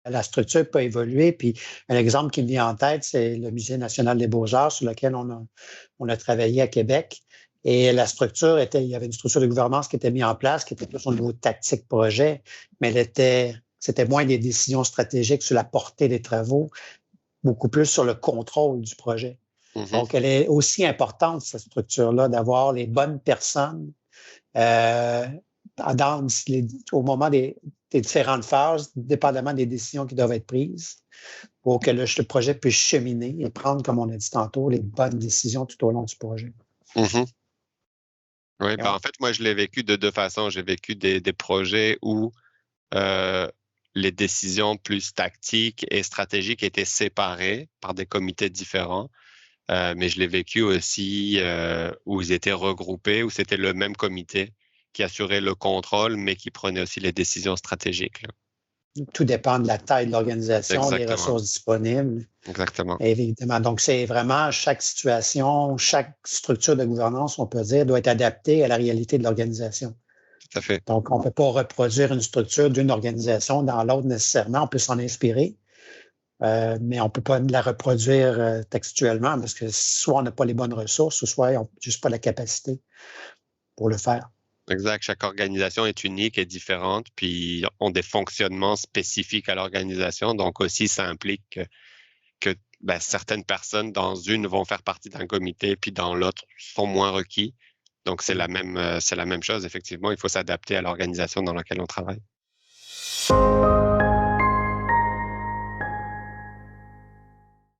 la structure peut évoluer. Puis un exemple qui me vient en tête, c'est le Musée national des beaux-arts sur lequel on a travaillé à Québec. Et la structure il y avait une structure de gouvernance qui était mise en place, qui était plus au niveau tactique projet, mais c'était moins des décisions stratégiques sur la portée des travaux, beaucoup plus sur le contrôle du projet. Mm-hmm. Donc, elle est aussi importante, cette structure-là, d'avoir les bonnes personnes au moment des différentes phases, dépendamment des décisions qui doivent être prises, pour que le projet puisse cheminer et prendre, comme on a dit tantôt, les bonnes décisions tout au long du projet. Mm-hmm. Oui, en fait, moi, je l'ai vécu de deux façons. J'ai vécu des projets où les décisions plus tactiques et stratégiques étaient séparées par des comités différents. Mais je l'ai vécu aussi où ils étaient regroupés, où c'était le même comité qui assurait le contrôle, mais qui prenait aussi les décisions stratégiques. Là. Tout dépend de la taille de l'organisation, Exactement. des ressources disponibles. Exactement. Évidemment. Donc, c'est vraiment chaque situation, chaque structure de gouvernance, on peut dire, doit être adaptée à la réalité de l'organisation. Tout à fait. Donc, on ne peut pas reproduire une structure d'une organisation dans l'autre nécessairement. On peut s'en inspirer, mais on ne peut pas la reproduire textuellement parce que soit on n'a pas les bonnes ressources, ou soit on n'a juste pas la capacité pour le faire. Exact. Chaque organisation est unique et différente, puis ont des fonctionnements spécifiques à l'organisation. Donc aussi, ça implique que certaines personnes dans une vont faire partie d'un comité, puis dans l'autre sont moins requis. Donc c'est la même chose. Effectivement, il faut s'adapter à l'organisation dans laquelle on travaille.